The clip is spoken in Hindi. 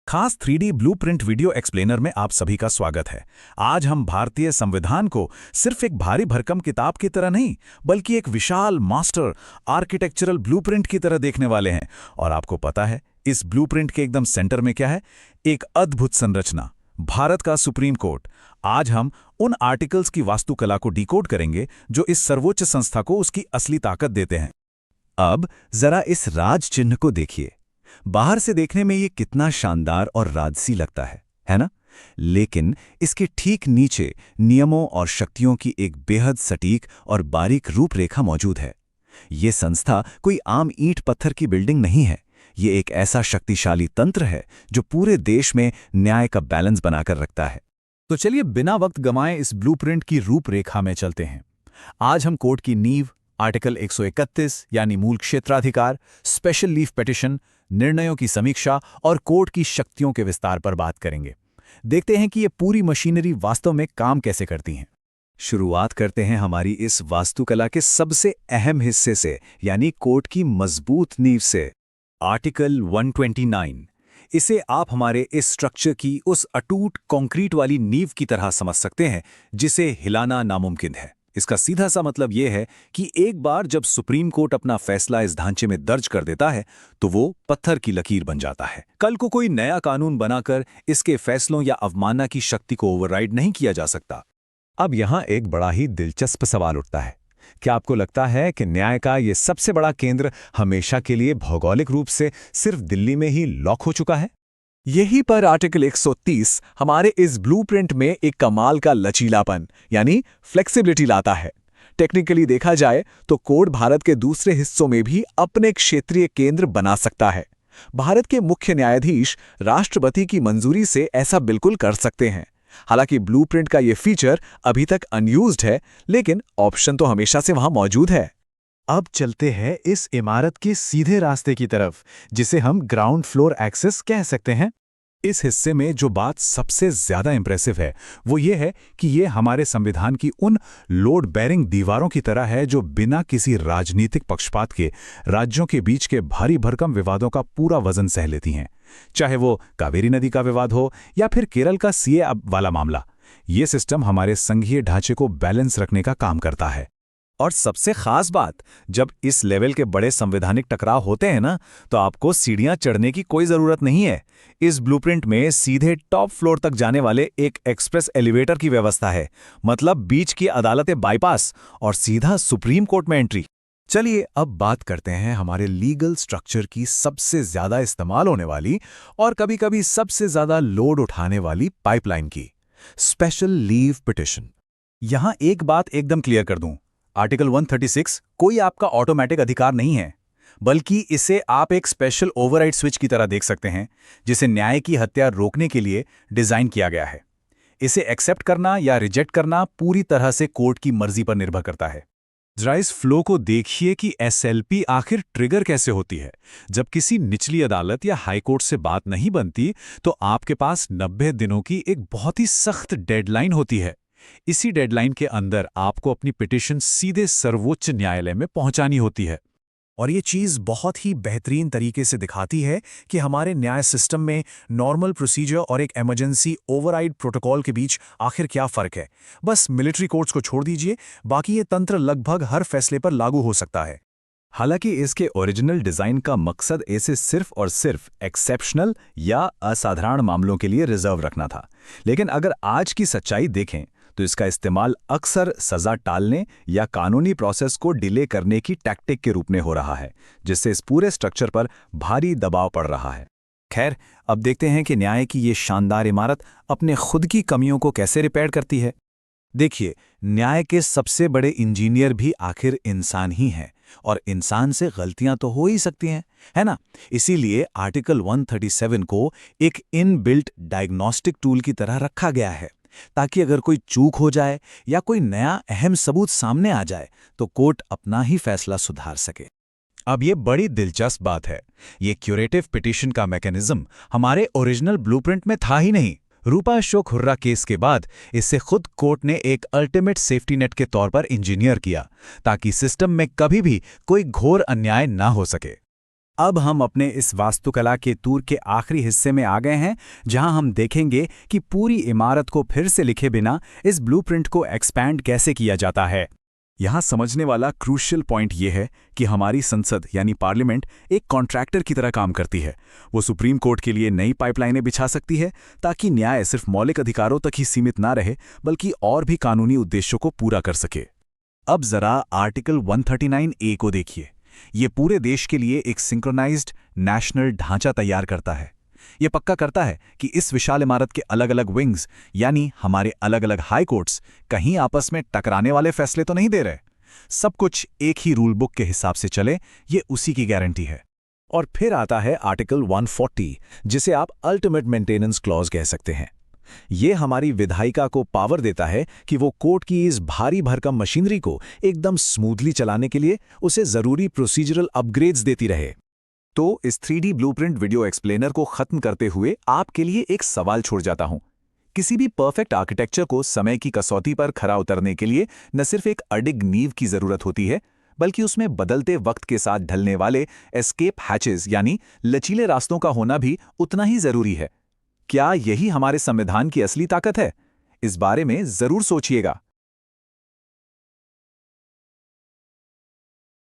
खास 3D ब्लूप्रिंट वीडियो एक्सप्लेनर में आप सभी का स्वागत है। आज हम भारतीय संविधान को सिर्फ एक भारी भरकम किताब की तरह नहीं, बल्कि एक विशाल मास्टर आर्किटेक्चरल ब्लूप्रिंट की तरह देखने वाले हैं। और आपको पता है, इस ब्लूप्रिंट के एकदम सेंटर में क्या है? एक अद्भुत संरचना, भारत का सुप्रीम कोर्ट। आज हम उन आर्टिकल्स की वास्तुकला को डिकोड करेंगे जो इस सर्वोच्च संस्था को उसकी असली ताकत देते हैं। अब जरा इस राज चिन्ह को देखिए। बाहर से देखने में ये कितना शानदार और राजसी लगता है ना? लेकिन इसके ठीक नीचे नियमों और शक्तियों की एक बेहद सटीक और बारीक रूपरेखा मौजूद है। ये संस्था कोई आम ईंट पत्थर की बिल्डिंग नहीं है। ये एक ऐसा शक्तिशाली तंत्र है जो पूरे देश में न्याय का बैलेंस बनाकर रखता है। तो चलिए बिना वक्त गंवाए इस ब्लूप्रिंट की रूपरेखा में चलते हैं। आज हम कोर्ट की नींव, आर्टिकल 131 यानी मूल क्षेत्राधिकार, स्पेशल लीव पिटीशन, निर्णयों की समीक्षा और कोर्ट की शक्तियों के विस्तार पर बात करेंगे। देखते हैं कि ये पूरी मशीनरी वास्तव में काम कैसे करती हैं। शुरुआत करते हैं हमारी इस वास्तुकला के सबसे अहम हिस्से से, यानी कोर्ट की मजबूत नींव से। आर्टिकल 129। इसे आप हमारे इस स्ट्रक्चर की उस अटूट कंक्रीट वाली नींव की तरह समझ सकते हैं जिसे हिलाना नामुमकिन है। इसका सीधा सा मतलब यह है कि एक बार जब सुप्रीम कोर्ट अपना फैसला इस ढांचे में दर्ज कर देता है तो वो पत्थर की लकीर बन जाता है। कल को कोई नया कानून बनाकर इसके फैसलों या अवमानना की शक्ति को ओवरराइड नहीं किया जा सकता। अब यहाँ एक बड़ा ही दिलचस्प सवाल उठता है। क्या आपको लगता है कि न्याय का ये सबसे बड़ा केंद्र हमेशा के लिए भौगोलिक रूप से सिर्फ दिल्ली में ही लॉक हो चुका है? यहीं पर आर्टिकल 130 हमारे इस ब्लूप्रिंट में एक कमाल का लचीलापन यानी फ्लेक्सिबिलिटी लाता है। टेक्निकली देखा जाए तो कोर्ट भारत के दूसरे हिस्सों में भी अपने क्षेत्रीय केंद्र बना सकता है। भारत के मुख्य न्यायाधीश राष्ट्रपति की मंजूरी से ऐसा बिल्कुल कर सकते हैं। हालांकि ब्लूप्रिंट का ये फीचर अभी तक अनयूज्ड है, लेकिन ऑप्शन तो हमेशा से वहां मौजूद है। अब चलते हैं इस इमारत के सीधे रास्ते की तरफ, जिसे हम ग्राउंड फ्लोर एक्सेस कह सकते हैं। इस हिस्से में जो बात सबसे ज्यादा इंप्रेसिव है वो ये है कि ये हमारे संविधान की उन लोड बेरिंग दीवारों की तरह है जो बिना किसी राजनीतिक पक्षपात के राज्यों के बीच के भारी भरकम विवादों का पूरा वजन सह लेती हैं। चाहे वो कावेरी नदी का विवाद हो या फिर केरल का सीए वाला मामला, ये सिस्टम हमारे संघीय ढांचे को बैलेंस रखने का काम करता है। और सबसे खास बात, जब इस लेवल के बड़े संवैधानिक टकराव होते हैं ना, तो आपको सीढ़ियां चढ़ने की कोई जरूरत नहीं है। इस ब्लूप्रिंट में सीधे टॉप फ्लोर तक जाने वाले एक एक्सप्रेस एलिवेटर की व्यवस्था है। मतलब बीच की अदालतें बाईपास और सीधा सुप्रीम कोर्ट में एंट्री। चलिए अब बात करते हैं हमारे लीगल स्ट्रक्चर की सबसे ज्यादा इस्तेमाल होने वाली और कभी-कभी सबसे ज्यादा लोड उठाने वाली पाइपलाइन की, स्पेशल लीव पिटीशन। यहां एक बात एकदम क्लियर कर दूं, आर्टिकल 136 कोई आपका ऑटोमेटिक अधिकार नहीं है, बल्कि इसे आप एक स्पेशल ओवरराइड स्विच की तरह देख सकते हैं जिसे न्याय की हत्या रोकने के लिए डिजाइन किया गया है। इसे एक्सेप्ट करना या रिजेक्ट करना पूरी तरह से कोर्ट की मर्जी पर निर्भर करता है। जरा इस फ्लो को देखिए कि एसएलपी आखिर ट्रिगर कैसे होती है। जब किसी निचली अदालत या हाईकोर्ट से बात नहीं बनती तो आपके पास 90 दिनों की एक बहुत ही सख्त डेडलाइन होती है। इसी डेडलाइन के अंदर आपको अपनी पिटीशन सीधे सर्वोच्च न्यायालय में पहुंचानी होती है। और ये चीज़ बहुत ही बेहतरीन तरीके से दिखाती है कि हमारे न्याय सिस्टम में नॉर्मल प्रोसीजर और एक इमरजेंसी ओवरराइड प्रोटोकॉल के बीच आखिर क्या फ़र्क है। बस मिलिट्री कोर्ट्स को छोड़ दीजिए, बाकी ये तंत्र लगभग हर फैसले पर लागू हो सकता है। हालांकि इसके ओरिजिनल डिज़ाइन का मकसद इसे सिर्फ और सिर्फ एक्सेप्शनल या असाधारण मामलों के लिए रिजर्व रखना था, लेकिन अगर आज की सच्चाई देखें तो इसका इस्तेमाल अक्सर सजा टालने या कानूनी प्रोसेस को डिले करने की टैक्टिक के रूप में हो रहा है, जिससे इस पूरे स्ट्रक्चर पर भारी दबाव पड़ रहा है। खैर, अब देखते हैं कि न्याय की ये शानदार इमारत अपने खुद की कमियों को कैसे रिपेयर करती है। देखिए, न्याय के सबसे बड़े इंजीनियर भी आखिर इंसान ही हैं, और इंसान से गलतियां तो हो ही सकती हैं, है ना? इसीलिए आर्टिकल 137 को एक इनबिल्ट डायग्नोस्टिक टूल की तरह रखा गया है, ताकि अगर कोई चूक हो जाए या कोई नया अहम सबूत सामने आ जाए तो कोर्ट अपना ही फैसला सुधार सके। अब ये बड़ी दिलचस्प बात है, ये क्यूरेटिव पिटीशन का मैकेनिज्म हमारे ओरिजिनल ब्लूप्रिंट में था ही नहीं। रूपा अशोक हुर्रा केस के बाद इसे खुद कोर्ट ने एक अल्टीमेट सेफ्टी नेट के तौर पर इंजीनियर किया, ताकि सिस्टम में कभी भी कोई घोर अन्याय ना हो सके। अब हम अपने इस वास्तुकला के टूर के आखिरी हिस्से में आ गए हैं, जहां हम देखेंगे कि पूरी इमारत को फिर से लिखे बिना इस ब्लूप्रिंट को एक्सपैंड कैसे किया जाता है। यहाँ समझने वाला क्रूशियल पॉइंट ये है कि हमारी संसद यानी पार्लियामेंट एक कॉन्ट्रैक्टर की तरह काम करती है। वो सुप्रीम कोर्ट के लिए नई पाइपलाइनें बिछा सकती है ताकि न्याय सिर्फ मौलिक अधिकारों तक ही सीमित ना रहे, बल्कि और भी कानूनी उद्देश्यों को पूरा कर सके। अब जरा आर्टिकल 139A को देखिए। ये पूरे देश के लिए एक सिंक्रोनाइज्ड नेशनल ढांचा तैयार करता है। ये पक्का करता है कि इस विशाल इमारत के अलग अलग विंग्स यानी हमारे अलग अलग हाई कोर्ट्स कहीं आपस में टकराने वाले फैसले तो नहीं दे रहे। सब कुछ एक ही रूल बुक के हिसाब से चले, ये उसी की गारंटी है। और फिर आता है आर्टिकल 140, जिसे आप अल्टीमेट मेंटेनेंस क्लॉज कह सकते हैं। ये हमारी विधायिका को पावर देता है कि वो कोर्ट की इस भारी भरकम मशीनरी को एकदम स्मूथली चलाने के लिए उसे जरूरी प्रोसीजरल अपग्रेड्स देती रहे। तो इस 3D ब्लूप्रिंट वीडियो एक्सप्लेनर को खत्म करते हुए आपके लिए एक सवाल छोड़ जाता हूं। किसी भी परफेक्ट आर्किटेक्चर को समय की कसौटी पर खरा उतरने के लिए न सिर्फ एक अडिग नींव की जरूरत होती है, बल्कि उसमें बदलते वक्त के साथ ढलने वाले एस्केप हैचेस यानी लचीले रास्तों का होना भी उतना ही जरूरी है। क्या यही हमारे संविधान की असली ताकत है? इस बारे में जरूर सोचिएगा।